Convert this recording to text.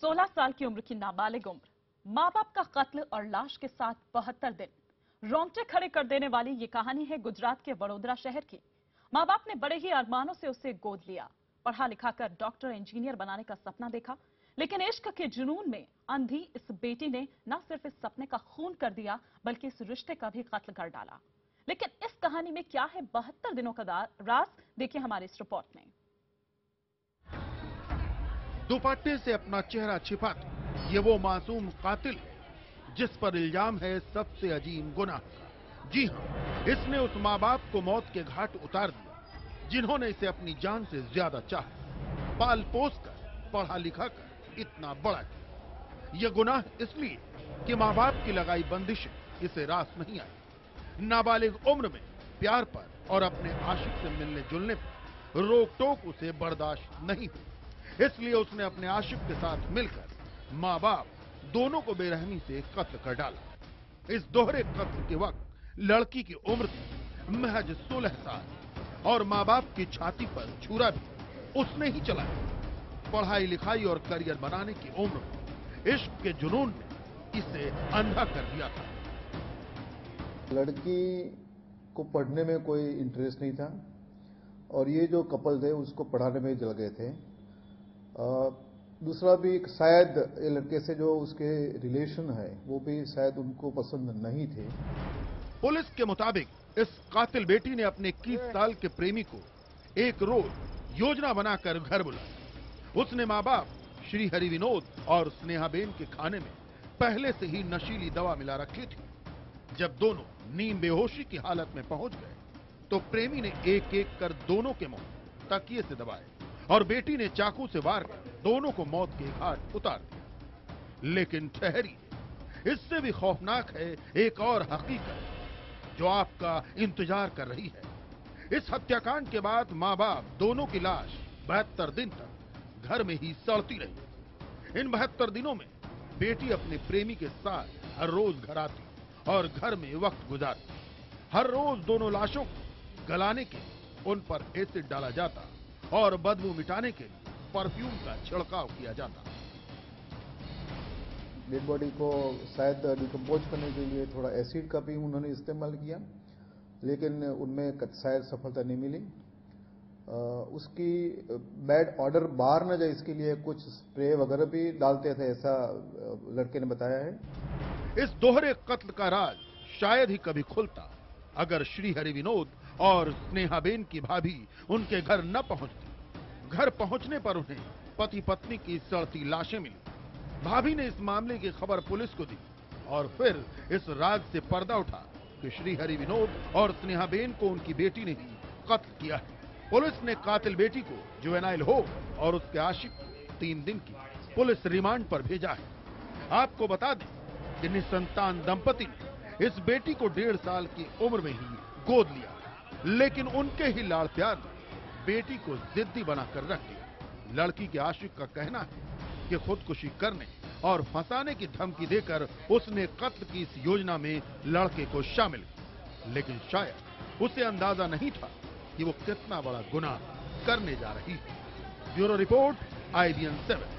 16 साल की उम्र की नाबालिग उम्र, मां बाप का कत्ल और लाश के साथ 72 दिन। रोंगटे खड़े कर देने वाली ये कहानी है गुजरात के वडोदरा शहर की। मां बाप ने बड़े ही अरमानों से उसे गोद लिया, पढ़ा लिखा कर डॉक्टर इंजीनियर बनाने का सपना देखा, लेकिन इश्क के जुनून में अंधी इस बेटी ने न सिर्फ इस सपने का खून कर दिया बल्कि इस रिश्ते का भी कत्ल कर डाला। लेकिन इस कहानी में क्या है 72 दिनों का राज, देखिए हमारी इस रिपोर्ट में। दुपट्टे से अपना चेहरा छिपाता ये वो मासूम कातिल है जिस पर इल्जाम है सबसे अजीम गुनाह का। जी हां, इसने उस माँ बाप को मौत के घाट उतार दिया जिन्होंने इसे अपनी जान से ज्यादा चाहा, पाल पोस कर पढ़ा लिखा कर इतना बड़ा किया। यह गुनाह इसलिए कि माँ बाप की लगाई बंदिशें इसे रास नहीं आई। नाबालिग उम्र में प्यार पर और अपने आशिक से मिलने जुलने पर रोक टोक उसे बर्दाश्त नहीं हुई, इसलिए उसने अपने आशिक के साथ मिलकर माँ बाप दोनों को बेरहमी से कत्ल कर डाला। इस दोहरे कत्ल के वक्त लड़की की उम्र थी महज 16 साल और माँ बाप की छाती पर छुरा भी उसने ही चलाया। पढ़ाई लिखाई और करियर बनाने की उम्र में इश्क के जुनून ने इसे अंधा कर दिया था। लड़की को पढ़ने में कोई इंटरेस्ट नहीं था और ये जो कपल थे उसको पढ़ाने में जल गए थे। दूसरा भी शायद ये लड़के से जो उसके रिलेशन है वो भी शायद उनको पसंद नहीं थे। पुलिस के मुताबिक इस कातिल बेटी ने अपने 21 साल के प्रेमी को एक रोज योजना बनाकर घर बुलाया। उसने माँ बाप श्री हरि विनोद और स्नेहाबेन के खाने में पहले से ही नशीली दवा मिला रखी थी। जब दोनों नींद बेहोशी की हालत में पहुंच गए तो प्रेमी ने एक एक कर दोनों के मुंह तकिए से दबाए और बेटी ने चाकू से वार कर दोनों को मौत के घाट उतार दिया। लेकिन ठहरिए, इससे भी खौफनाक है एक और हकीकत जो आपका इंतजार कर रही है। इस हत्याकांड के बाद माँ बाप दोनों की लाश 72 दिन तक घर में ही सड़ती रही। इन 72 दिनों में बेटी अपने प्रेमी के साथ हर रोज घर आती और घर में वक्त गुजारती। हर रोज दोनों लाशों को गलाने के लिए उन पर एसिड डाला जाता और बदबू मिटाने के लिए परफ्यूम का छिड़काव किया जाता। डेड बॉडी को शायद डिकम्पोज करने के लिए थोड़ा एसिड का भी उन्होंने इस्तेमाल किया, लेकिन उनमें शायद सफलता नहीं मिली। उसकी बैड ऑर्डर बाहर न जाए इसके लिए कुछ स्प्रे वगैरह भी डालते थे, ऐसा लड़के ने बताया है। इस दोहरे कत्ल का राज शायद ही कभी खुलता अगर श्री हरि विनोद और स्नेहाबेन की भाभी उनके घर न पहुंचती। घर पहुंचने पर उन्हें पति पत्नी की सड़ती लाशें मिली। भाभी ने इस मामले की खबर पुलिस को दी और फिर इस राज से पर्दा उठा कि श्री हरि विनोद और स्नेहाबेन को उनकी बेटी ने ही कत्ल किया है। पुलिस ने कातिल बेटी को जुवेनाइल होम और उसके आशिक को 3 दिन की पुलिस रिमांड पर भेजा है। आपको बता दें कि निसंतान दंपति ने इस बेटी को 1.5 साल की उम्र में ही गोद लिया, लेकिन उनके ही लाड़ प्यार ने बेटी को जिद्दी बनाकर रख दिया। लड़की के आशिक का कहना है कि खुदकुशी करने और फंसाने की धमकी देकर उसने कत्ल की इस योजना में लड़के को शामिल किया, लेकिन शायद उसे अंदाजा नहीं था कि वो कितना बड़ा गुनाह करने जा रही है। Bureau report, IBN 7।